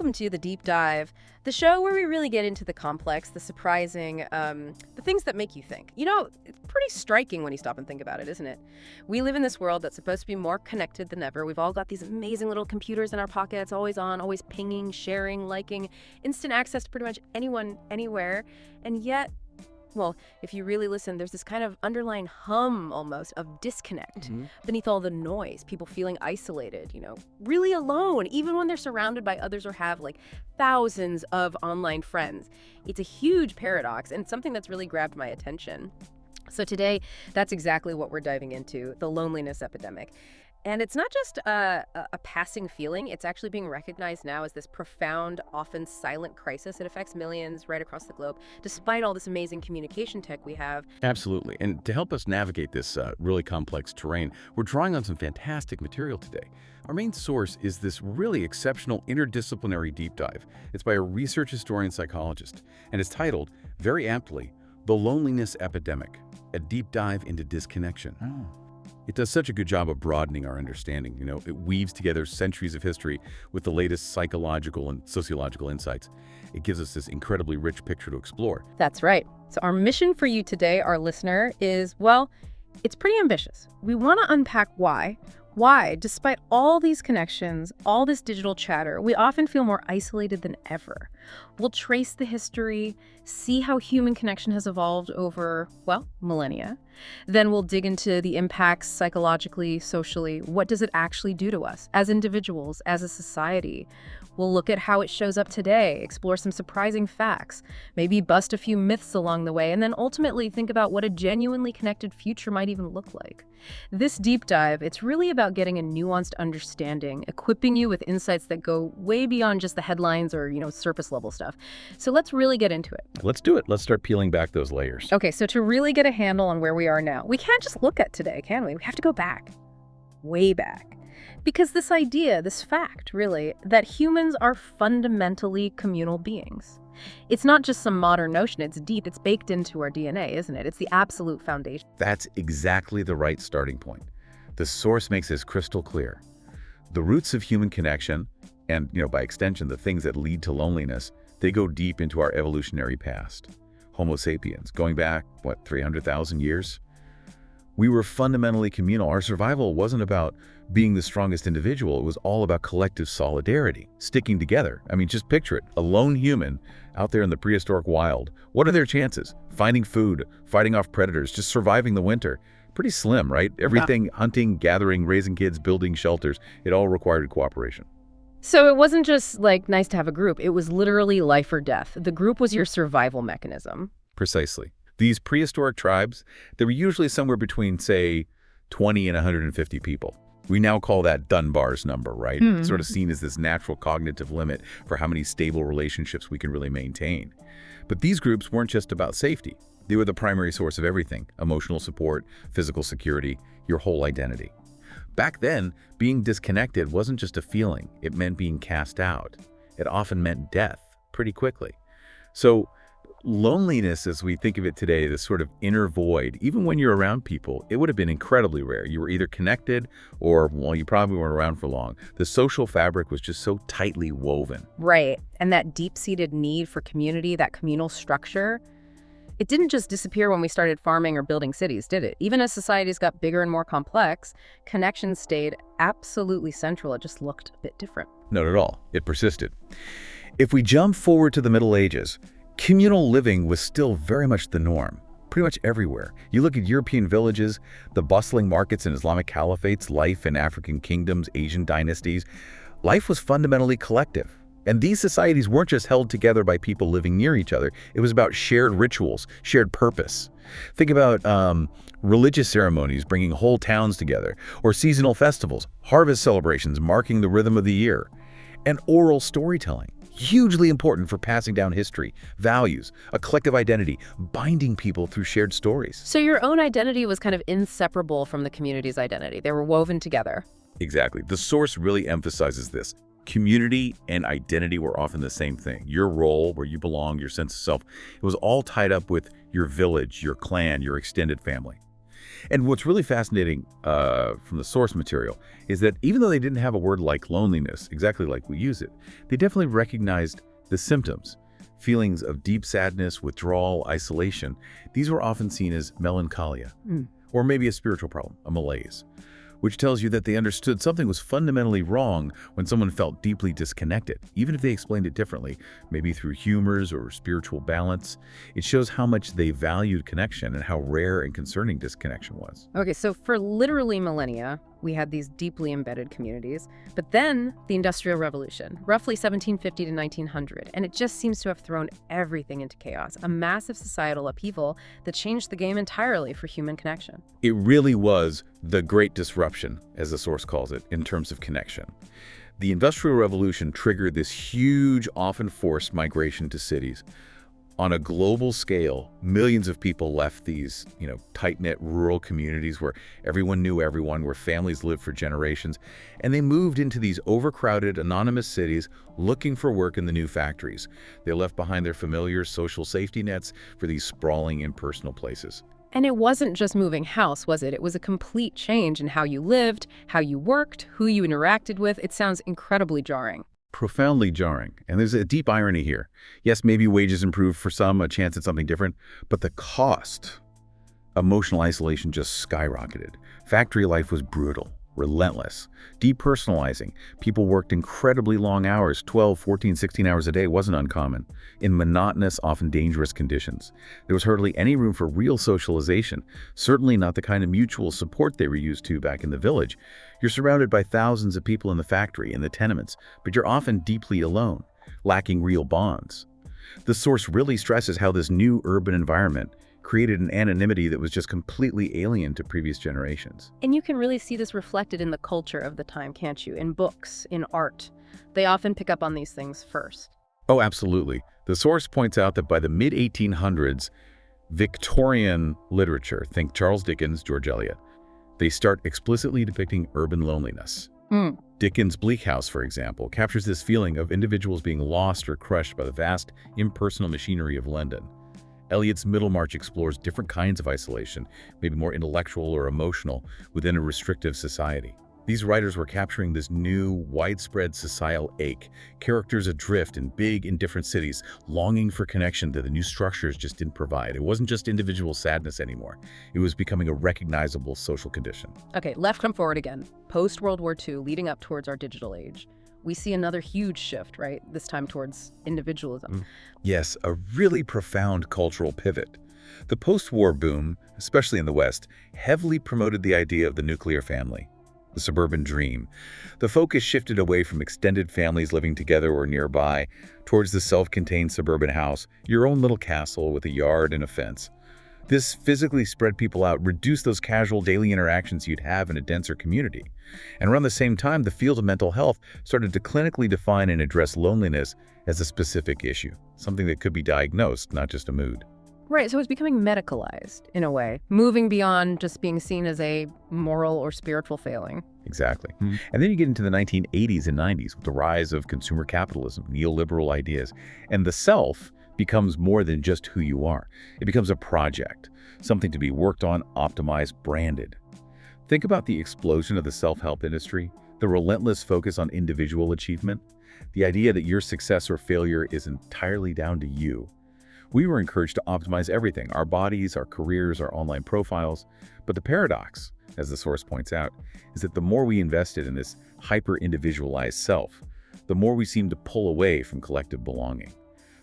welcome to The Deep Dive, the show where we really get into the complex, the surprising, the things that make you think. You know, it's pretty striking when you stop and think about it, isn't it? We live in this world that's supposed to be more connected than ever. We've all got these amazing little computers in our pockets, always on, always pinging, sharing, liking, instant access to pretty much anyone, anywhere. And yet, well, if you really listen, there's this kind of underlying hum almost of disconnect beneath all the noise, people feeling isolated, really alone, even when they're surrounded by others or have like thousands of online friends. It's a huge paradox and something that's really grabbed my attention. So today, that's exactly what we're diving into, the loneliness epidemic. And it's not just a passing feeling. It's actually being recognized now as this profound, often silent crisis. It affects millions right across the globe, despite all this amazing communication tech we have. Absolutely. And to help us navigate this really complex terrain, we're drawing on some fantastic material today. Our main source is this really exceptional interdisciplinary deep dive. It's by a research historian psychologist, and it's titled, very aptly, The Loneliness Epidemic, a deep dive into disconnection. It does such a good job of broadening our understanding. It weaves together centuries of history with the latest psychological and sociological insights. It gives us this incredibly rich picture to explore. That's right. So our mission for you today, our listener, is, well, it's pretty ambitious. We want to unpack why, despite all these connections, all this digital chatter, we often feel more isolated than ever. We'll trace the history, see how human connection has evolved over, well, millennia. Then we'll dig into the impacts psychologically, socially. What does it actually do to us as individuals, as a society? We'll look at how it shows up today, explore some surprising facts, maybe bust a few myths along the way, and then ultimately think about what a genuinely connected future might even look like. This deep dive, it's really about getting a nuanced understanding, equipping you with insights that go way beyond just the headlines or, surface level stuff. So let's really get into it. Let's do it. Let's start peeling back those layers. Okay, so to really get a handle on where we are now, we can't just look at today, can we? We have to go back, way back. Because this idea, this fact, really, that humans are fundamentally communal beings. It's not just some modern notion, it's deep, it's baked into our DNA, isn't it? It's the absolute foundation. That's exactly the right starting point. The source makes this crystal clear. The roots of human connection, and by extension, the things that lead to loneliness, they go deep into our evolutionary past. Homo sapiens, going back, 300,000 years? We were fundamentally communal. Our survival wasn't about being the strongest individual. It was all about collective solidarity, sticking together. I mean, just picture it. A lone human out there in the prehistoric wild. What are their chances? Finding food, fighting off predators, just surviving the winter. Pretty slim, right? Everything, hunting, gathering, raising kids, building shelters, it all required cooperation. So it wasn't just nice to have a group. It was literally life or death. The group was your survival mechanism. Precisely. These prehistoric tribes, they were usually somewhere between, say, 20 and 150 people. We now call that Dunbar's number, right? Sort of seen as this natural cognitive limit for how many stable relationships we can really maintain. But these groups weren't just about safety. They were the primary source of everything: emotional support, physical security, your whole identity. Back then, being disconnected wasn't just a feeling. It meant being cast out. It often meant death pretty quickly. So loneliness, as we think of it today, this sort of inner void, even when you're around people, it would have been incredibly rare. You were either connected or, well, you probably weren't around for long. The social fabric was just so tightly woven. Right. And that deep-seated need for community, that communal structure, it didn't just disappear when we started farming or building cities, did it? Even as societies got bigger and more complex, connection stayed absolutely central. It just looked a bit different. Not at all. It persisted. If we jump forward to the Middle Ages, communal living was still very much the norm, pretty much everywhere. You look at European villages, the bustling markets in Islamic caliphates, life in African kingdoms, Asian dynasties. Life was fundamentally collective. And these societies weren't just held together by people living near each other. It was about shared rituals, shared purpose. Think about religious ceremonies bringing whole towns together, or seasonal festivals, harvest celebrations marking the rhythm of the year, and oral storytelling. Hugely important for passing down history, values, a collective identity, binding people through shared stories. So your own identity was kind of inseparable from the community's identity. They were woven together. Exactly. The source really emphasizes this. Community and identity were often the same thing. Your role, where you belong, your sense of self, it was all tied up with your village, your clan, your extended family. And what's really fascinating from the source material is that even though they didn't have a word like loneliness, exactly like we use it, they definitely recognized the symptoms. Feelings of deep sadness, withdrawal, isolation. These were often seen as melancholia, or maybe a spiritual problem, a malaise, which tells you that they understood something was fundamentally wrong when someone felt deeply disconnected, even if they explained it differently, maybe through humors or spiritual balance. It shows how much they valued connection and how rare and concerning disconnection was. Okay, so for literally millennia, we had these deeply embedded communities. But then the Industrial Revolution, roughly 1750 to 1900, and it just seems to have thrown everything into chaos, a massive societal upheaval that changed the game entirely for human connection. It really was the Great Disruption, as the source calls it, in terms of connection. The Industrial Revolution triggered this huge, often forced migration to cities. On a global scale, millions of people left these, tight-knit rural communities where everyone knew everyone, where families lived for generations, and they moved into these overcrowded, anonymous cities looking for work in the new factories. They left behind their familiar social safety nets for these sprawling, impersonal places. And it wasn't just moving house, was it? It was a complete change in how you lived, how you worked, who you interacted with. It sounds incredibly jarring. Profoundly jarring. And there's a deep irony here. Yes, maybe wages improved for some, a chance at something different, but the cost, emotional isolation just skyrocketed. Factory life was brutal, relentless, depersonalizing. People worked incredibly long hours, 12, 14, 16 hours a day wasn't uncommon, in monotonous, often dangerous conditions. There was hardly any room for real socialization, certainly not the kind of mutual support they were used to back in the village. You're surrounded by thousands of people in the factory, in the tenements, but you're often deeply alone, lacking real bonds. The source really stresses how this new urban environment created an anonymity that was just completely alien to previous generations. And you can really see this reflected in the culture of the time, can't you? In books, in art. They often pick up on these things first. Oh, absolutely. The source points out that by the mid-1800s, Victorian literature, think Charles Dickens, George Eliot, they start explicitly depicting urban loneliness. Dickens' Bleak House, for example, captures this feeling of individuals being lost or crushed by the vast, impersonal machinery of London. Eliot's Middlemarch explores different kinds of isolation, maybe more intellectual or emotional, within a restrictive society. These writers were capturing this new, widespread societal ache, characters adrift in big, indifferent cities, longing for connection that the new structures just didn't provide. It wasn't just individual sadness anymore. It was becoming a recognizable social condition. Okay, left come forward again. Post-World War II, leading up towards our digital age. We see another huge shift, right? This time towards individualism. Yes, a really profound cultural pivot. The post-war boom, especially in the West, heavily promoted the idea of the nuclear family, the suburban dream. The focus shifted away from extended families living together or nearby towards the self-contained suburban house, your own little castle with a yard and a fence. This physically spread people out, reduced those casual daily interactions you'd have in a denser community. And around the same time, the field of mental health started to clinically define and address loneliness as a specific issue, something that could be diagnosed, not just a mood. Right, so it's becoming medicalized, in a way, moving beyond just being seen as a moral or spiritual failing. Exactly. And then you get into the 1980s and 90s with the rise of consumer capitalism, neoliberal ideas, and the self becomes more than just who you are. It becomes a project, something to be worked on, optimized, branded. Think about the explosion of the self-help industry, the relentless focus on individual achievement, the idea that your success or failure is entirely down to you. We were encouraged to optimize everything, our bodies, our careers, our online profiles. But the paradox, as the source points out, is that the more we invested in this hyper-individualized self, the more we seemed to pull away from collective belonging.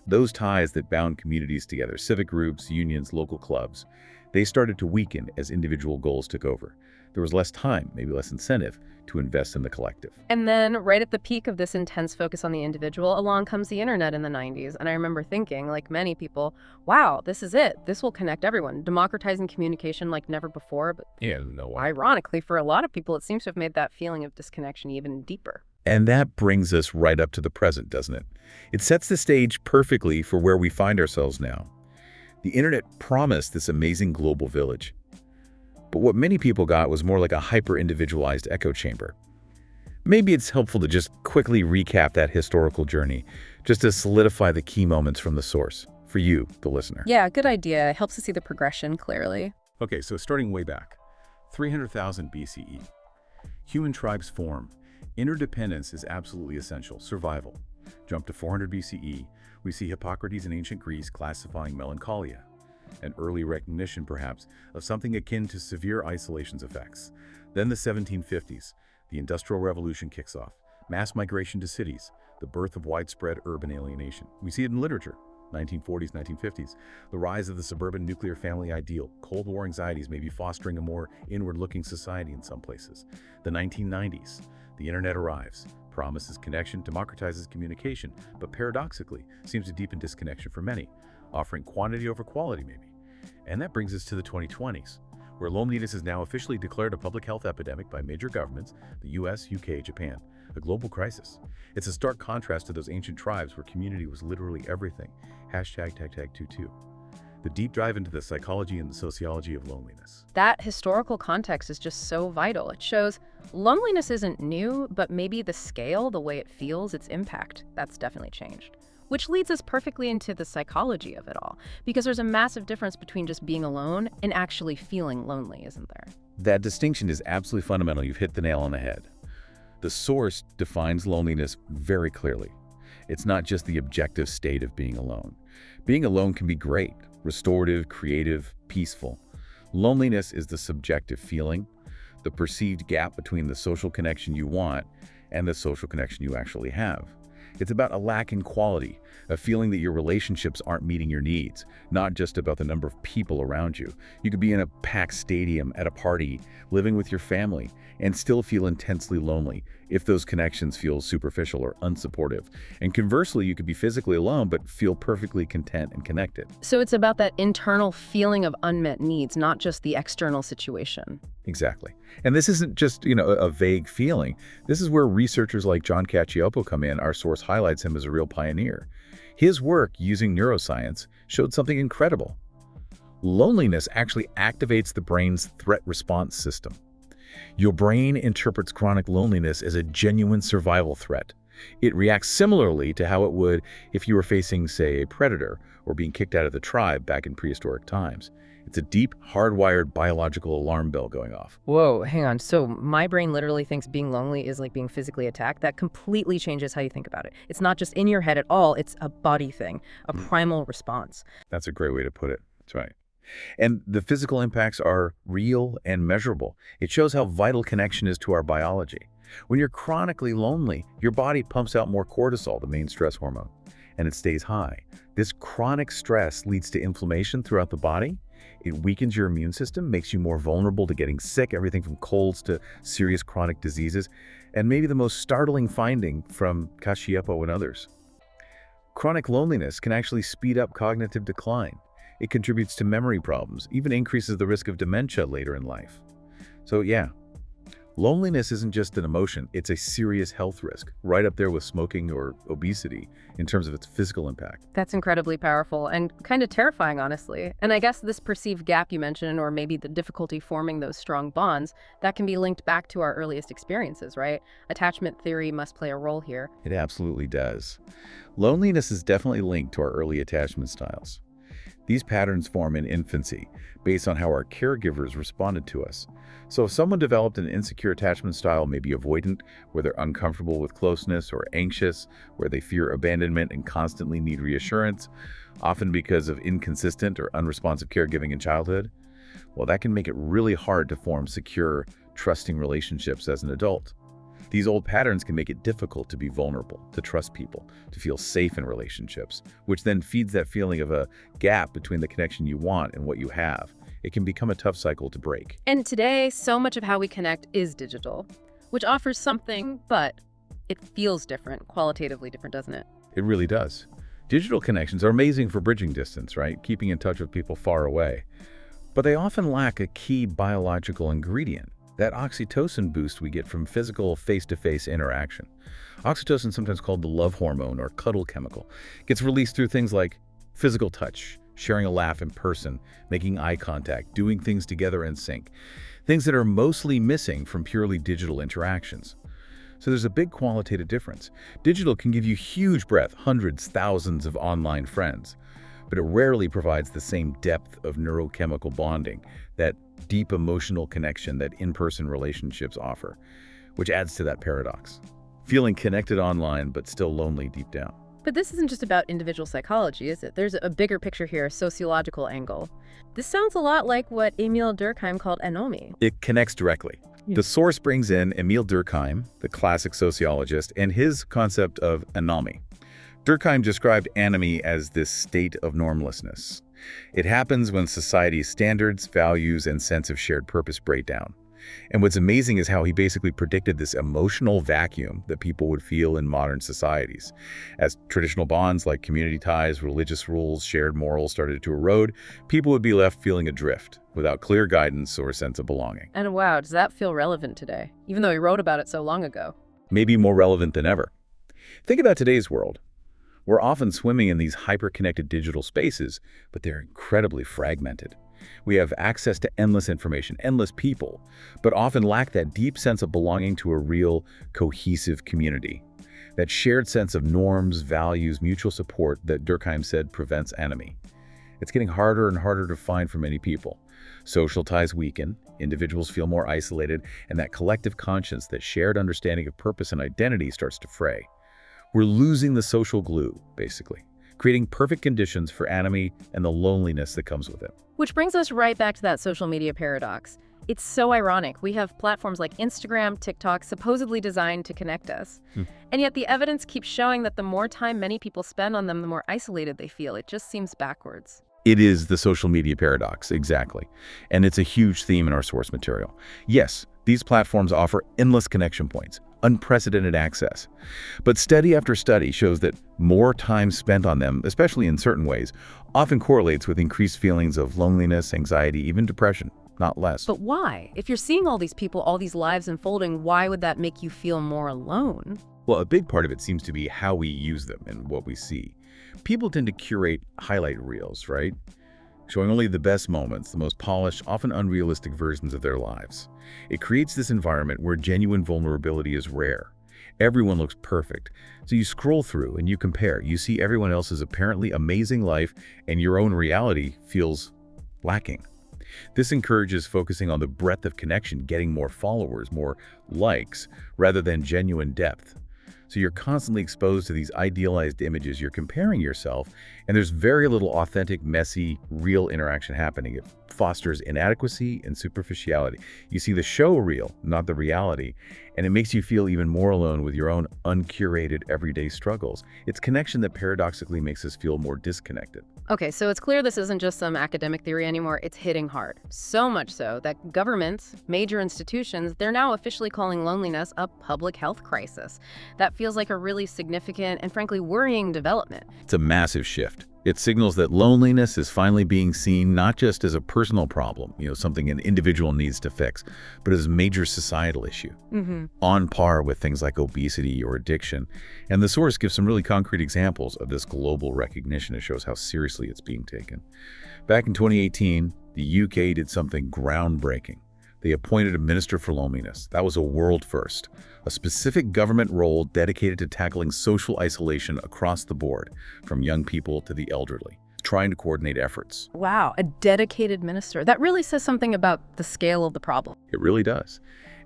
Those ties that bound communities together, civic groups, unions, local clubs, they started to weaken as individual goals took over. There was less time, maybe less incentive, to invest in the collective. And then, right at the peak of this intense focus on the individual, along comes the internet in the 90s. And I remember thinking, like many people, wow, this is it. This will connect everyone, democratizing communication like never before. But ironically, for a lot of people, it seems to have made that feeling of disconnection even deeper. And that brings us right up to the present, doesn't it? It sets the stage perfectly for where we find ourselves now. The internet promised this amazing global village. But what many people got was more like a hyper-individualized echo chamber. Maybe it's helpful to just quickly recap that historical journey, just to solidify the key moments from the source, for you, the listener. Yeah, good idea. It helps to see the progression clearly. Okay, so starting way back, 300,000 BCE. Human tribes form. Interdependence is absolutely essential, survival. Jump to 400 BCE, we see Hippocrates in ancient Greece classifying melancholia, an early recognition, perhaps, of something akin to severe isolation's effects. Then the 1750s, the Industrial Revolution kicks off. Mass migration to cities, the birth of widespread urban alienation. We see it in literature. 1940s, 1950s, the rise of the suburban nuclear family ideal. Cold War anxieties may be fostering a more inward-looking society in some places. The 1990s, the internet arrives, promises connection, democratizes communication, but paradoxically seems to deepen disconnection for many, offering quantity over quality maybe. And that brings us to the 2020s, where loneliness is now officially declared a public health epidemic by major governments, the US, UK, Japan, a global crisis. It's a stark contrast to those ancient tribes where community was literally everything. #tag22. The deep dive into the psychology and the sociology of loneliness. That historical context is just so vital. It shows loneliness isn't new, but maybe the scale, the way it feels, its impact, that's definitely changed. Which leads us perfectly into the psychology of it all, because there's a massive difference between just being alone and actually feeling lonely, isn't there? That distinction is absolutely fundamental. You've hit the nail on the head. The source defines loneliness very clearly. It's not just the objective state of being alone. Being alone can be great, restorative, creative, peaceful. Loneliness is the subjective feeling, the perceived gap between the social connection you want and the social connection you actually have. It's about a lack in quality, a feeling that your relationships aren't meeting your needs, not just about the number of people around you. You could be in a packed stadium at a party, living with your family, and still feel intensely lonely if those connections feel superficial or unsupportive. And conversely, you could be physically alone but feel perfectly content and connected. So it's about that internal feeling of unmet needs, not just the external situation. Exactly. And this isn't just, a vague feeling. This is where researchers like John Cacioppo come in. Our source highlights him as a real pioneer. His work using neuroscience showed something incredible. Loneliness actually activates the brain's threat response system. Your brain interprets chronic loneliness as a genuine survival threat. It reacts similarly to how it would if you were facing, say, a predator or being kicked out of the tribe back in prehistoric times. It's a deep, hardwired biological alarm bell going off. Whoa, hang on. So my brain literally thinks being lonely is like being physically attacked. That completely changes how you think about it. It's not just in your head at all. It's a body thing, a primal response. That's a great way to put it. That's right. And the physical impacts are real and measurable. It shows how vital connection is to our biology. When you're chronically lonely, your body pumps out more cortisol, the main stress hormone, and it stays high. This chronic stress leads to inflammation throughout the body. It weakens your immune system, makes you more vulnerable to getting sick, everything from colds to serious chronic diseases. And maybe the most startling finding from Cacioppo and others. Chronic loneliness can actually speed up cognitive decline. It contributes to memory problems, even increases the risk of dementia later in life. So yeah, loneliness isn't just an emotion, it's a serious health risk, right up there with smoking or obesity in terms of its physical impact. That's incredibly powerful and kind of terrifying, honestly. And I guess this perceived gap you mentioned, or maybe the difficulty forming those strong bonds, that can be linked back to our earliest experiences, right? Attachment theory must play a role here. It absolutely does. Loneliness is definitely linked to our early attachment styles. These patterns form in infancy, based on how our caregivers responded to us. So if someone developed an insecure attachment style, maybe avoidant, where they're uncomfortable with closeness, or anxious, where they fear abandonment and constantly need reassurance, often because of inconsistent or unresponsive caregiving in childhood, well, that can make it really hard to form secure, trusting relationships as an adult. These old patterns can make it difficult to be vulnerable, to trust people, to feel safe in relationships, which then feeds that feeling of a gap between the connection you want and what you have. It can become a tough cycle to break. And today, so much of how we connect is digital, which offers something, but it feels different, qualitatively different, doesn't it? It really does. Digital connections are amazing for bridging distance, right? Keeping in touch with people far away. But they often lack a key biological ingredient. That oxytocin boost we get from physical face-to-face interaction. Oxytocin, sometimes called the love hormone or cuddle chemical, gets released through things like physical touch, sharing a laugh in person, making eye contact, doing things together in sync, things that are mostly missing from purely digital interactions. So there's a big qualitative difference. Digital can give you huge breadth, hundreds, thousands of online friends. but it rarely provides the same depth of neurochemical bonding, that deep emotional connection that in-person relationships offer, which adds to that paradox. Feeling connected online, but still lonely deep down. But this isn't just about individual psychology, is it? There's a bigger picture here, a sociological angle. This sounds a lot like what Emil Durkheim called anomie. It connects directly. The source brings in Emil Durkheim, the classic sociologist, and his concept of anomie. Durkheim described anomie as this state of normlessness. It happens when society's standards, values, and sense of shared purpose break down. And what's amazing is how he basically predicted this emotional vacuum that people would feel in modern societies. As traditional bonds like community ties, religious rules, shared morals started to erode, people would be left feeling adrift, without clear guidance or a sense of belonging. And wow, does that feel relevant today? Even though he wrote about it so long ago. Maybe more relevant than ever. Think about today's world. We're often swimming in these hyper-connected digital spaces, but they're incredibly fragmented. We have access to endless information, endless people, but often lack that deep sense of belonging to a real, cohesive community. That shared sense of norms, values, mutual support that Durkheim said prevents anomie. It's getting harder and harder to find for many people. Social ties weaken, individuals feel more isolated, and that collective conscience, that shared understanding of purpose and identity starts to fray. We're losing the social glue, basically, creating perfect conditions for anomie and the loneliness that comes with it. Which brings us right back to that social media paradox. It's so ironic. We have platforms like Instagram, TikTok, supposedly designed to connect us. And yet the evidence keeps showing that the more time many people spend on them, the more isolated they feel. It just seems backwards. It is the social media paradox, exactly. And it's a huge theme in our source material. Yes, these platforms offer endless connection points, unprecedented access. But study after study shows that more time spent on them, especially in certain ways, often correlates with increased feelings of loneliness, anxiety, even depression, not less. But why? If you're seeing all these people, all these lives unfolding, why would that make you feel more alone? Well, a big part of it seems to be how we use them and what we see. People tend to curate highlight reels, right? Showing only the best moments, the most polished, often unrealistic versions of their lives. It creates this environment where genuine vulnerability is rare. Everyone looks perfect. So you scroll through and you compare. You see everyone else's apparently amazing life, and your own reality feels lacking. This encourages focusing on the breadth of connection, getting more followers, more likes, rather than genuine depth. So you're constantly exposed to these idealized images. You're comparing yourself, and there's very little authentic, messy, real interaction happening. It fosters inadequacy and superficiality. You see the show reel, not the reality, and it makes you feel even more alone with your own uncurated everyday struggles. It's connection that paradoxically makes us feel more disconnected. Okay, so it's clear this isn't just some academic theory anymore. It's hitting hard. So much so that governments, major institutions, they're now officially calling loneliness a public health crisis. That feels like a really significant and frankly worrying development. It's a massive shift. It signals that loneliness is finally being seen not just as a personal problem, something an individual needs to fix, but as a major societal issue, on par with things like obesity or addiction. And the source gives some really concrete examples of this global recognition. It shows how seriously it's being taken. Back in 2018, the UK did something groundbreaking. They appointed a minister for loneliness. That was a world first, a specific government role dedicated to tackling social isolation across the board, from young people to the elderly, trying to coordinate efforts. Wow, a dedicated minister. That really says something about the scale of the problem. It really does.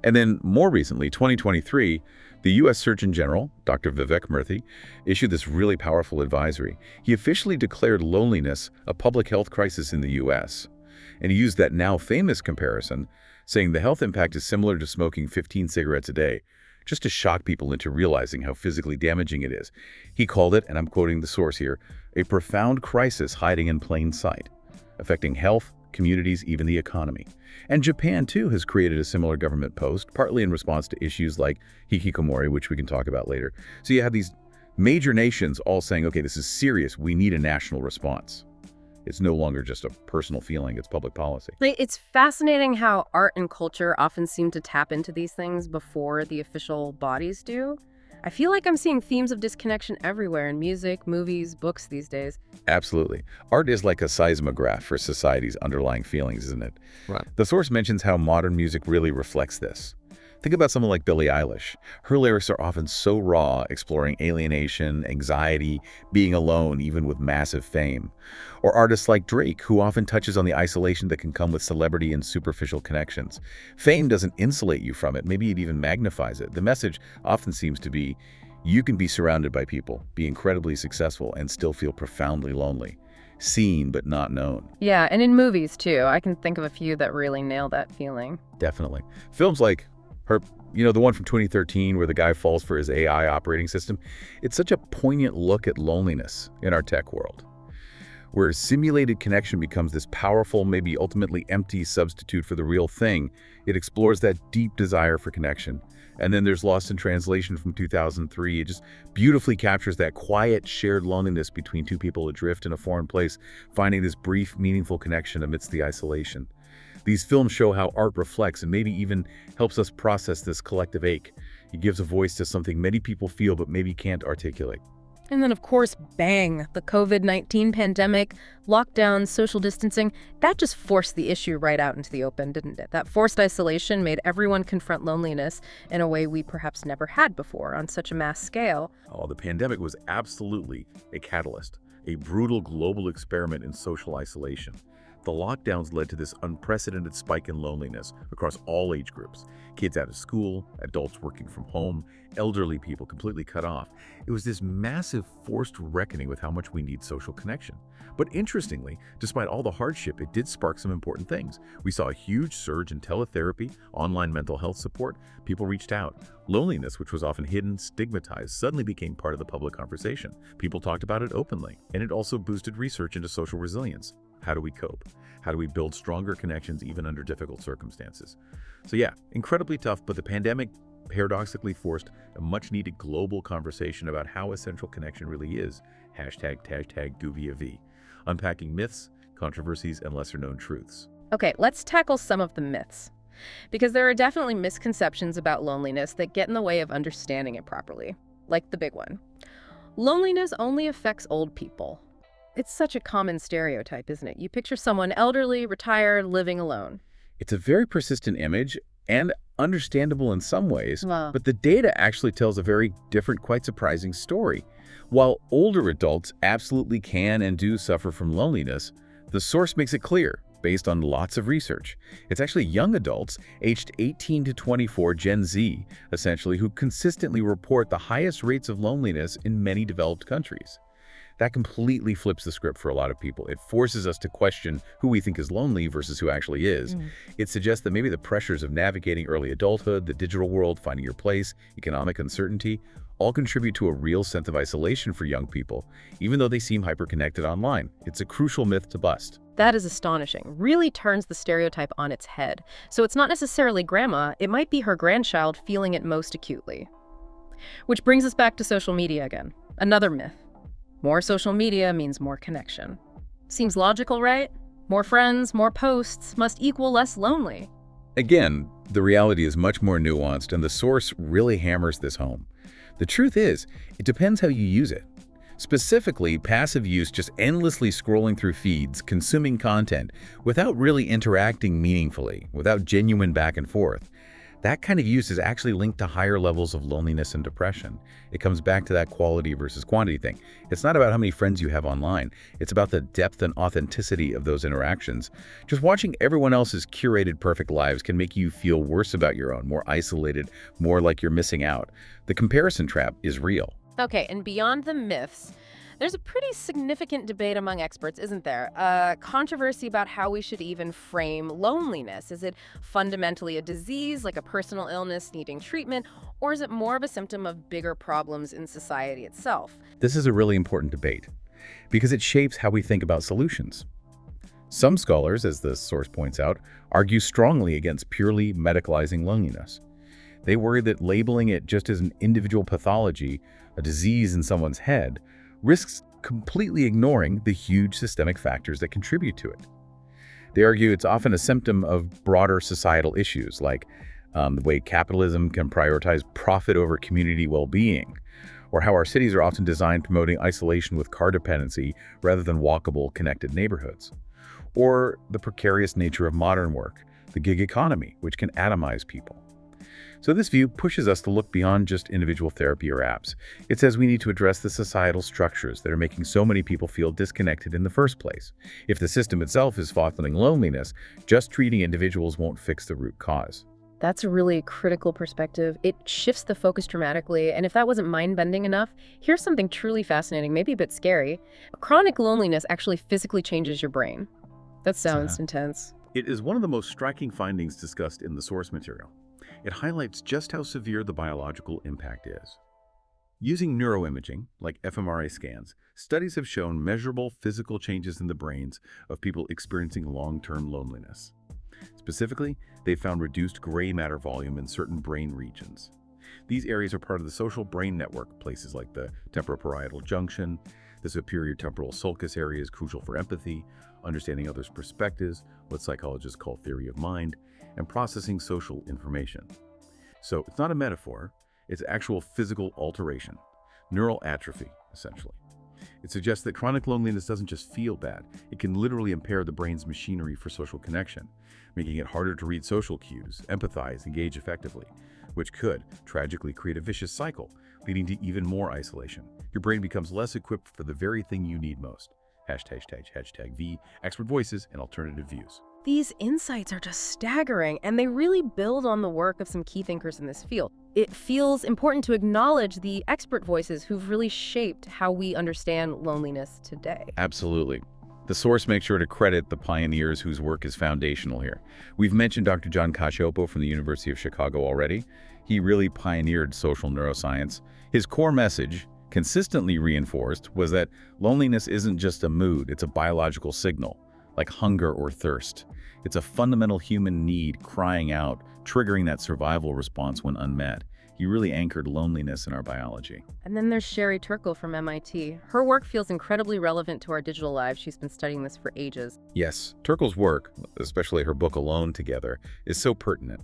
And then more recently, 2023, the U.S. Surgeon General, Dr. Vivek Murthy, issued this really powerful advisory. He officially declared loneliness a public health crisis in the U.S. And he used that now famous comparison, saying the health impact is similar to smoking 15 cigarettes a day, just to shock people into realizing how physically damaging it is. He called it, and I'm quoting the source here, a profound crisis hiding in plain sight, affecting health, communities, even the economy. And Japan, too, has created a similar government post, partly in response to issues like hikikomori, which we can talk about later. So you have these major nations all saying, okay, this is serious, we need a national response. It's no longer just a personal feeling, it's public policy. It's fascinating how art and culture often seem to tap into these things before the official bodies do. I feel like I'm seeing themes of disconnection everywhere in music, movies, books these days. Absolutely. Art is like a seismograph for society's underlying feelings, isn't it? Right. The source mentions how modern music really reflects this. Think about someone like Billie Eilish. Her lyrics are often so raw, exploring alienation, anxiety, being alone even with massive fame. Or artists like Drake, who often touches on the isolation that can come with celebrity and superficial connections. Fame doesn't insulate you from it, maybe it even magnifies it. The message often seems to be, you can be surrounded by people, be incredibly successful, and still feel profoundly lonely. Seen but not known. Yeah, and in movies too. I can think of a few that really nail that feeling. Definitely. Films like the one from 2013 where the guy falls for his AI operating system, it's such a poignant look at loneliness in our tech world, where simulated connection becomes this powerful, maybe ultimately empty substitute for the real thing. It explores that deep desire for connection. And then there's Lost in Translation from 2003. It just beautifully captures that quiet, shared loneliness between two people adrift in a foreign place, finding this brief, meaningful connection amidst the isolation. These films show how art reflects and maybe even helps us process this collective ache. It gives a voice to something many people feel but maybe can't articulate. And then, of course, bang, the COVID-19 pandemic, lockdowns, social distancing, that just forced the issue right out into the open, didn't it? That forced isolation made everyone confront loneliness in a way we perhaps never had before on such a mass scale. Oh, the pandemic was absolutely a catalyst, a brutal global experiment in social isolation. The lockdowns led to this unprecedented spike in loneliness across all age groups. Kids out of school, adults working from home, elderly people completely cut off. It was this massive forced reckoning with how much we need social connection. But interestingly, despite all the hardship, it did spark some important things. We saw a huge surge in teletherapy, online mental health support. People reached out. Loneliness, which was often hidden, stigmatized, suddenly became part of the public conversation. People talked about it openly, and it also boosted research into social resilience. How do we cope? How do we build stronger connections even under difficult circumstances? So yeah, incredibly tough, but the pandemic paradoxically forced a much-needed global conversation about how essential connection really is. Hashtag #GuviaV. Unpacking myths, controversies, and lesser-known truths. Okay, let's tackle some of the myths. Because there are definitely misconceptions about loneliness that get in the way of understanding it properly. Like the big one. Loneliness only affects old people. It's such a common stereotype, isn't it? You picture someone elderly, retired, living alone. It's a very persistent image and understandable in some ways, Wow. but the data actually tells a very different, quite surprising story. While older adults absolutely can and do suffer from loneliness, the source makes it clear, based on lots of research. It's actually young adults, aged 18 to 24, Gen Z, essentially, who consistently report the highest rates of loneliness in many developed countries. That completely flips the script for a lot of people. It forces us to question who we think is lonely versus who actually is. It suggests that maybe the pressures of navigating early adulthood, the digital world, finding your place, economic uncertainty, all contribute to a real sense of isolation for young people, even though they seem hyper-connected online. It's a crucial myth to bust. That is astonishing. Really turns the stereotype on its head. So it's not necessarily grandma, it might be her grandchild feeling it most acutely. Which brings us back to social media again. Another myth. More social media means more connection. Seems logical, right? More friends, more posts must equal less lonely. Again, the reality is much more nuanced, and the source really hammers this home. The truth is, it depends how you use it. Specifically, passive use, just endlessly scrolling through feeds, consuming content, without really interacting meaningfully, without genuine back and forth. That kind of use is actually linked to higher levels of loneliness and depression. It comes back to that quality versus quantity thing. It's not about how many friends you have online. It's about the depth and authenticity of those interactions. Just watching everyone else's curated perfect lives can make you feel worse about your own, more isolated, more like you're missing out. The comparison trap is real. Okay, and beyond the myths, there's a pretty significant debate among experts, isn't there? A controversy about how we should even frame loneliness. Is it fundamentally a disease, like a personal illness needing treatment, or is it more of a symptom of bigger problems in society itself? This is a really important debate because it shapes how we think about solutions. Some scholars, as the source points out, argue strongly against purely medicalizing loneliness. They worry that labeling it just as an individual pathology, a disease in someone's head, risks completely ignoring the huge systemic factors that contribute to it. They argue it's often a symptom of broader societal issues, like the way capitalism can prioritize profit over community well-being, or how our cities are often designed promoting isolation with car dependency rather than walkable, connected neighborhoods, or the precarious nature of modern work, the gig economy, which can atomize people. So this view pushes us to look beyond just individual therapy or apps. It says we need to address the societal structures that are making so many people feel disconnected in the first place. If the system itself is fostering loneliness, just treating individuals won't fix the root cause. That's a really critical perspective. It shifts the focus dramatically, and if that wasn't mind-bending enough, here's something truly fascinating, maybe a bit scary. Chronic loneliness actually physically changes your brain. That sounds intense. It is one of the most striking findings discussed in the source material. It highlights just how severe the biological impact is. Using neuroimaging, like fMRI scans, studies have shown measurable physical changes in the brains of people experiencing long-term loneliness. Specifically, they found reduced gray matter volume in certain brain regions. These areas are part of the social brain network. Places like the temporoparietal junction, the superior temporal sulcus area is crucial for empathy, understanding others' perspectives, what psychologists call theory of mind, and processing social information. So it's not a metaphor, it's actual physical alteration, neural atrophy, essentially. It suggests that chronic loneliness doesn't just feel bad, it can literally impair the brain's machinery for social connection, making it harder to read social cues, empathize, engage effectively, which could tragically create a vicious cycle, leading to even more isolation. Your brain becomes less equipped for the very thing you need most. Hashtag V, expert voices and alternative views. These insights are just staggering, and they really build on the work of some key thinkers in this field. It feels important to acknowledge the expert voices who've really shaped how we understand loneliness today. Absolutely. The source makes sure to credit the pioneers whose work is foundational here. We've mentioned Dr. John Cacioppo from the University of Chicago already. He really pioneered social neuroscience. His core message, consistently reinforced, was that loneliness isn't just a mood, it's a biological signal, like hunger or thirst. It's a fundamental human need crying out, triggering that survival response when unmet. He really anchored loneliness in our biology. And then there's Sherry Turkle from MIT. Her work feels incredibly relevant to our digital lives. She's been studying this for ages. Yes, Turkle's work, especially her book Alone Together, is so pertinent.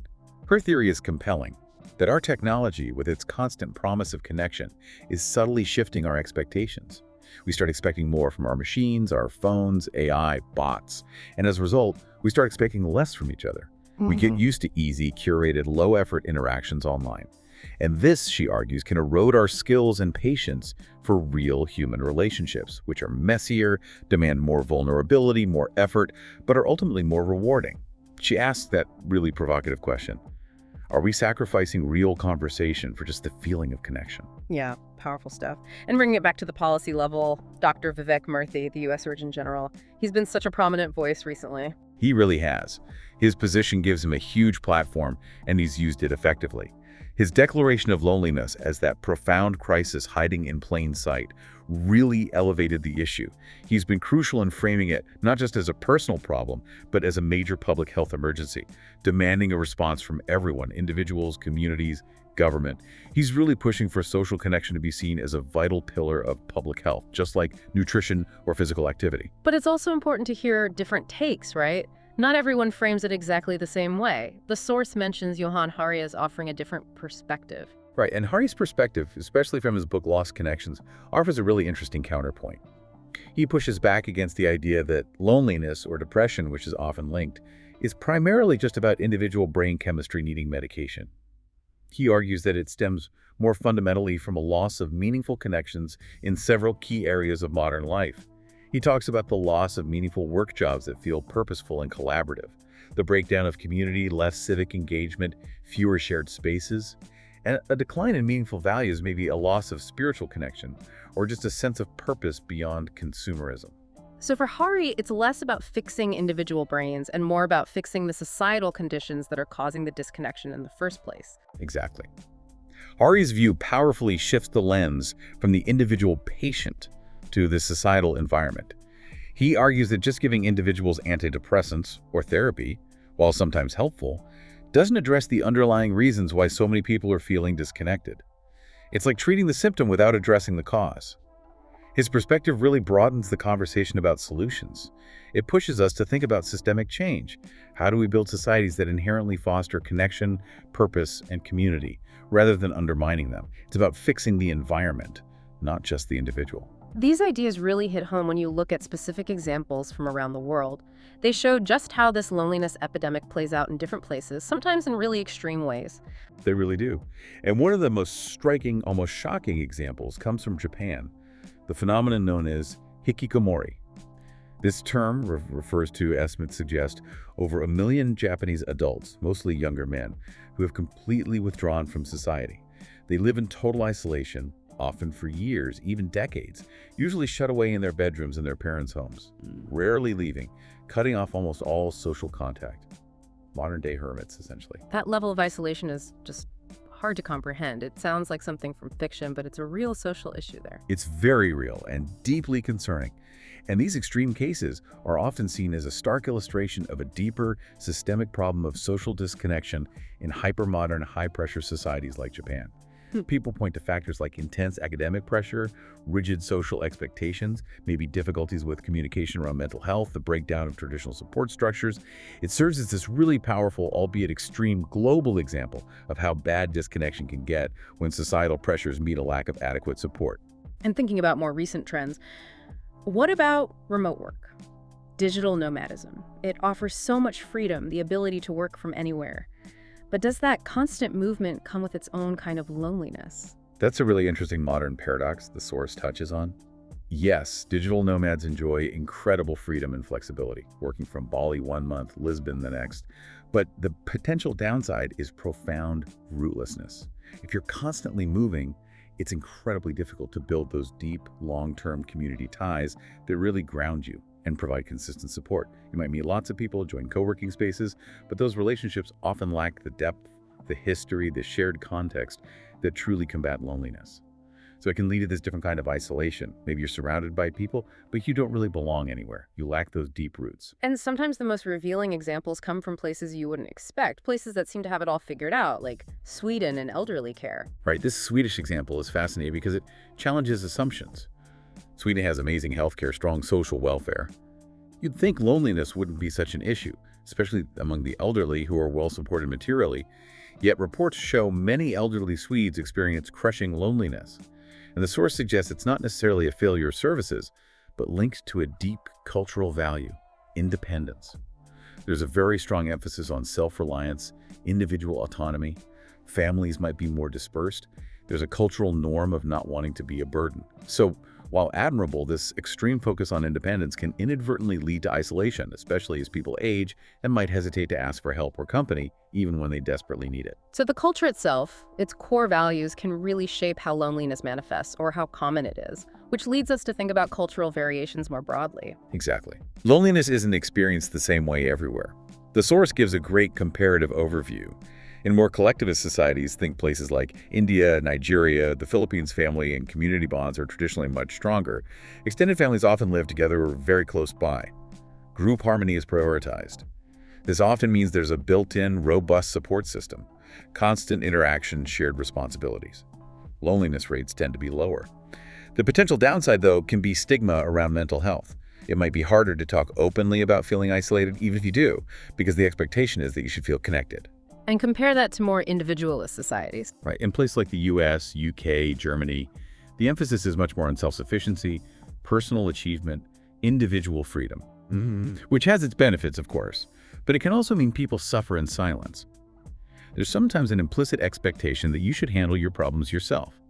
Her theory is compelling, that our technology, with its constant promise of connection, is subtly shifting our expectations. We start expecting more from our machines, our phones, AI, bots, and as a result, we start expecting less from each other. We get used to easy, curated, low-effort interactions online. And this, she argues, can erode our skills and patience for real human relationships, which are messier, demand more vulnerability, more effort, but are ultimately more rewarding. She asks that really provocative question. Are we sacrificing real conversation for just the feeling of connection? Yeah, powerful stuff. And bringing it back to the policy level, Dr. Vivek Murthy, the U.S. Surgeon General, he's been such a prominent voice recently. He really has. His position gives him a huge platform, and he's used it effectively. His declaration of loneliness as that profound crisis hiding in plain sight really elevated the issue. He's been crucial in framing it not just as a personal problem, but as a major public health emergency, demanding a response from everyone, individuals, communities, government. He's really pushing for social connection to be seen as a vital pillar of public health, just like nutrition or physical activity. But it's also important to hear different takes, right? Not everyone frames it exactly the same way. The source mentions Johan Hari as offering a different perspective. Right, and Hari's perspective, especially from his book Lost Connections, offers a really interesting counterpoint. He pushes back against the idea that loneliness or depression, which is often linked, is primarily just about individual brain chemistry needing medication. He argues that it stems more fundamentally from a loss of meaningful connections in several key areas of modern life. He talks about the loss of meaningful work jobs that feel purposeful and collaborative, the breakdown of community, less civic engagement, fewer shared spaces, and a decline in meaningful values, maybe a loss of spiritual connection, or just a sense of purpose beyond consumerism. So for Hari, it's less about fixing individual brains and more about fixing the societal conditions that are causing the disconnection in the first place. Exactly. Hari's view powerfully shifts the lens from the individual patient to the societal environment. He argues that just giving individuals antidepressants or therapy, while sometimes helpful, doesn't address the underlying reasons why so many people are feeling disconnected. It's like treating the symptom without addressing the cause. His perspective really broadens the conversation about solutions. It pushes us to think about systemic change. How do we build societies that inherently foster connection, purpose, and community, rather than undermining them? It's about fixing the environment, not just the individual. These ideas really hit home when you look at specific examples from around the world. They show just how this loneliness epidemic plays out in different places, sometimes in really extreme ways. They really do. And one of the most striking, almost shocking examples comes from Japan, the phenomenon known as hikikomori. This term refers to, estimates suggest, over 1 million Japanese adults, mostly younger men, who have completely withdrawn from society. They live in total isolation, often for years, even decades, usually shut away in their bedrooms in their parents' homes, rarely leaving, cutting off almost all social contact. Modern-day hermits, essentially. That level of isolation is just hard to comprehend. It sounds like something from fiction, but it's a real social issue there. It's very real and deeply concerning. And these extreme cases are often seen as a stark illustration of a deeper, systemic problem of social disconnection in hypermodern, high-pressure societies like Japan. People point to factors like intense academic pressure, rigid social expectations, maybe difficulties with communication around mental health, the breakdown of traditional support structures. It serves as this really powerful, albeit extreme, global example of how bad disconnection can get when societal pressures meet a lack of adequate support. And thinking about more recent trends, what about remote work? Digital nomadism. It offers so much freedom, the ability to work from anywhere. But does that constant movement come with its own kind of loneliness? That's a really interesting modern paradox the source touches on. Yes, digital nomads enjoy incredible freedom and flexibility, working from Bali 1 month, Lisbon the next. But the potential downside is profound rootlessness. If you're constantly moving, it's incredibly difficult to build those deep, long-term community ties that really ground you and provide consistent support. You might meet lots of people, join co-working spaces, but those relationships often lack the depth, the history, the shared context that truly combat loneliness. So it can lead to this different kind of isolation. Maybe you're surrounded by people, but you don't really belong anywhere. You lack those deep roots. And sometimes the most revealing examples come from places you wouldn't expect, places that seem to have it all figured out, like Sweden and elderly care. Right, this Swedish example is fascinating because it challenges assumptions. Sweden has amazing healthcare, strong social welfare. You'd think loneliness wouldn't be such an issue, especially among the elderly who are well supported materially. Yet reports show many elderly Swedes experience crushing loneliness. And the source suggests it's not necessarily a failure of services, but linked to a deep cultural value, independence. There's a very strong emphasis on self-reliance, individual autonomy. Families might be more dispersed. There's a cultural norm of not wanting to be a burden. So, while admirable, this extreme focus on independence can inadvertently lead to isolation, especially as people age and might hesitate to ask for help or company, even when they desperately need it. So the culture itself, its core values, can really shape how loneliness manifests or how common it is, which leads us to think about cultural variations more broadly. Exactly. Loneliness isn't experienced the same way everywhere. The source gives a great comparative overview. In more collectivist societies, think places like India, Nigeria, the Philippines, family and community bonds are traditionally much stronger. Extended families often live together or very close by. Group harmony is prioritized. This often means there's a built-in, robust support system, constant interaction, shared responsibilities. Loneliness rates tend to be lower. The potential downside, though, can be stigma around mental health. It might be harder to talk openly about feeling isolated, even if you do, because the expectation is that you should feel connected. And compare that to more individualist societies. Right. In places like the US, UK, Germany, the emphasis is much more on self-sufficiency, personal achievement, individual freedom, which has its benefits, of course, but it can also mean people suffer in silence. There's sometimes an implicit expectation that you should handle your problems yourself.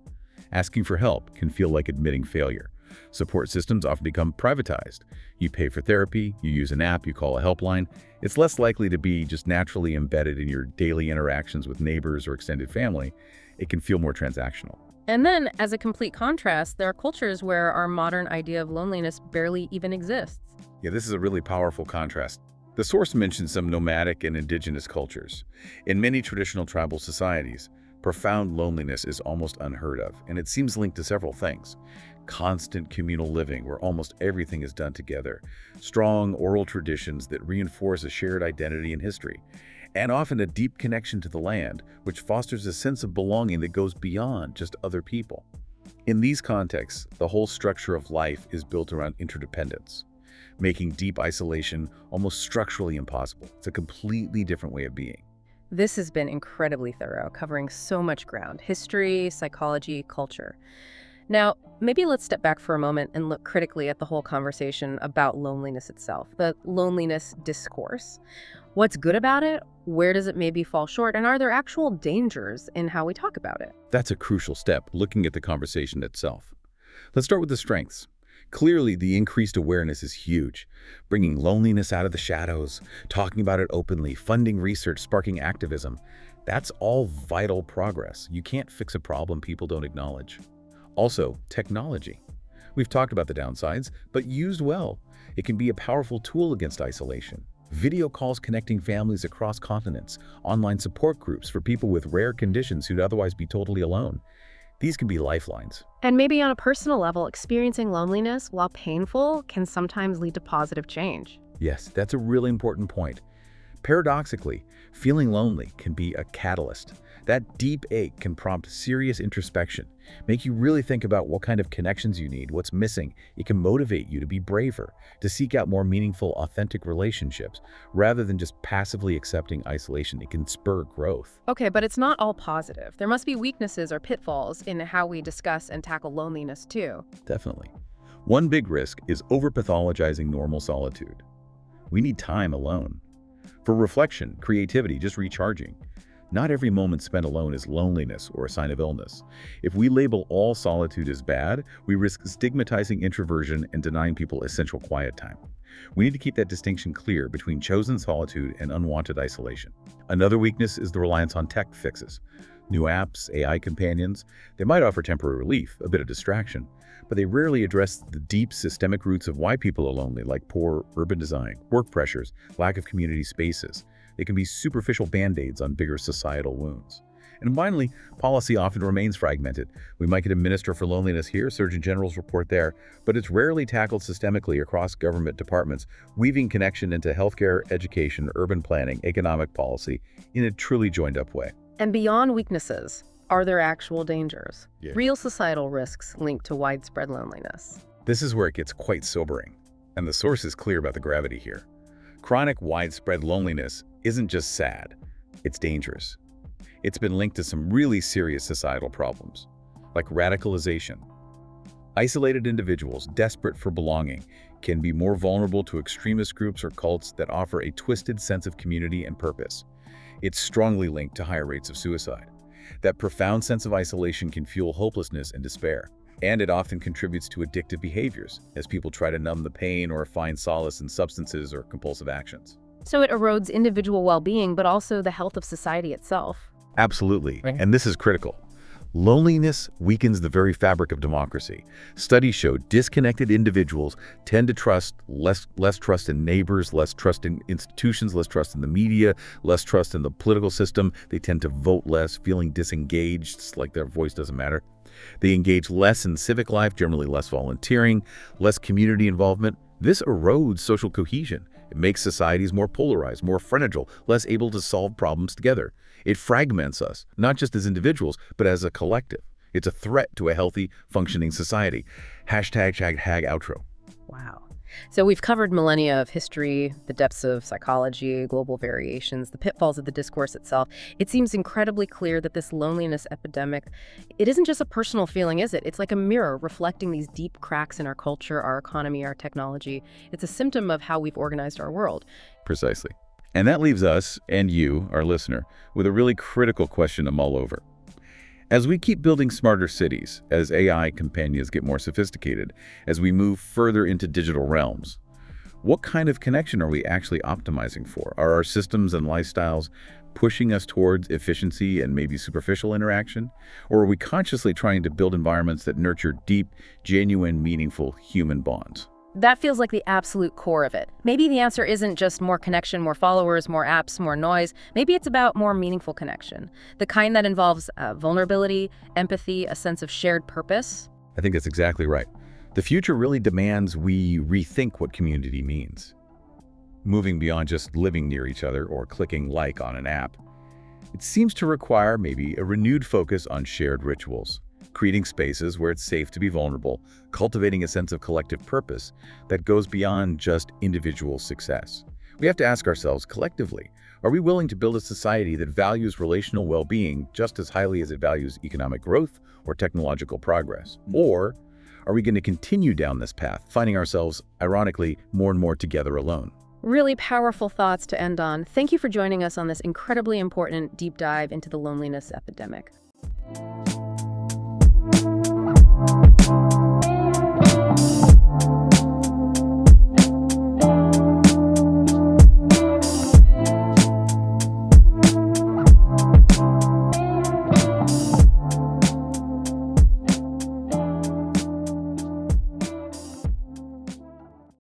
Asking for help can feel like admitting failure. Support systems often become privatized. You pay for therapy, you use an app, you call a helpline. It's less likely to be just naturally embedded in your daily interactions with neighbors or extended family. It can feel more transactional. And then, as a complete contrast, there are cultures where our modern idea of loneliness barely even exists. Yeah, this is a really powerful contrast. The source mentions some nomadic and indigenous cultures. In many traditional tribal societies, profound loneliness is almost unheard of, and it seems linked to several things. Constant communal living where almost everything is done together, strong oral traditions that reinforce a shared identity and history, and often a deep connection to the land, which fosters a sense of belonging that goes beyond just other people. In these contexts, the whole structure of life is built around interdependence, making deep isolation almost structurally impossible. It's a completely different way of being. This has been incredibly thorough, covering so much ground: history, psychology, culture. Now, maybe let's step back for a moment and look critically at the whole conversation about loneliness itself, the loneliness discourse. What's good about it? Where does it maybe fall short? And are there actual dangers in how we talk about it? That's a crucial step, looking at the conversation itself. Let's start with the strengths. Clearly, the increased awareness is huge. Bringing loneliness out of the shadows, talking about it openly, funding research, sparking activism. That's all vital progress. You can't fix a problem people don't acknowledge. Also, technology. We've talked about the downsides, but used well, it can be a powerful tool against isolation. Video calls connecting families across continents, online support groups for people with rare conditions who'd otherwise be totally alone. These can be lifelines. And maybe on a personal level, experiencing loneliness, while painful, can sometimes lead to positive change. Yes, that's a really important point. Paradoxically, feeling lonely can be a catalyst. That deep ache can prompt serious introspection, make you really think about what kind of connections you need, what's missing. It can motivate you to be braver, to seek out more meaningful, authentic relationships, rather than just passively accepting isolation. It can spur growth. Okay, but it's not all positive. There must be weaknesses or pitfalls in how we discuss and tackle loneliness too. Definitely. One big risk is over-pathologizing normal solitude. We need time alone. For reflection, creativity, just recharging. Not every moment spent alone is loneliness or a sign of illness. If we label all solitude as bad, we risk stigmatizing introversion and denying people essential quiet time. We need to keep that distinction clear between chosen solitude and unwanted isolation. Another weakness is the reliance on tech fixes. New apps, AI companions, they might offer temporary relief, a bit of distraction, but they rarely address the deep systemic roots of why people are lonely, like poor urban design, work pressures, lack of community spaces. They can be superficial band-aids on bigger societal wounds. And finally, policy often remains fragmented. We might get a minister for loneliness here, Surgeon General's report there, but it's rarely tackled systemically across government departments, weaving connection into healthcare, education, urban planning, economic policy in a truly joined-up way. And beyond weaknesses, are there actual dangers? Yeah. Real societal risks linked to widespread loneliness. This is where it gets quite sobering, and the source is clear about the gravity here. Chronic widespread loneliness isn't just sad, it's dangerous. It's been linked to some really serious societal problems, like radicalization. Isolated individuals desperate for belonging can be more vulnerable to extremist groups or cults that offer a twisted sense of community and purpose. It's strongly linked to higher rates of suicide. That profound sense of isolation can fuel hopelessness and despair. And it often contributes to addictive behaviors as people try to numb the pain or find solace in substances or compulsive actions. So it erodes individual well-being, but also the health of society itself. Absolutely. Right. And this is critical. Loneliness weakens the very fabric of democracy. Studies show disconnected individuals tend to trust less trust in neighbors, less trust in institutions, less trust in the media, less trust in the political system. They tend to vote less, feeling disengaged, it's like their voice doesn't matter. They engage less in civic life, generally less volunteering, less community involvement. This erodes social cohesion. It makes societies more polarized, more fragile, less able to solve problems together. It fragments us, not just as individuals, but as a collective. It's a threat to a healthy, functioning society. Hashtag outro. Wow. So we've covered millennia of history, the depths of psychology, global variations, the pitfalls of the discourse itself. It seems incredibly clear that this loneliness epidemic, it isn't just a personal feeling, is it? It's like a mirror reflecting these deep cracks in our culture, our economy, our technology. It's a symptom of how we've organized our world. Precisely. And that leaves us, and you, our listener, with a really critical question to mull over. As we keep building smarter cities, as AI companions get more sophisticated, as we move further into digital realms, what kind of connection are we actually optimizing for? Are our systems and lifestyles pushing us towards efficiency and maybe superficial interaction? Or are we consciously trying to build environments that nurture deep, genuine, meaningful human bonds? That feels like the absolute core of it. Maybe the answer isn't just more connection, more followers, more apps, more noise. Maybe it's about more meaningful connection, the kind that involves vulnerability, empathy, a sense of shared purpose. I think that's exactly right. The future really demands we rethink what community means. Moving beyond just living near each other or clicking like on an app, it seems to require maybe a renewed focus on shared rituals, creating spaces where it's safe to be vulnerable, cultivating a sense of collective purpose that goes beyond just individual success. We have to ask ourselves collectively, are we willing to build a society that values relational well-being just as highly as it values economic growth or technological progress? Or are we going to continue down this path, finding ourselves, ironically, more and more together alone? Really powerful thoughts to end on. Thank you for joining us on this incredibly important deep dive into the loneliness epidemic.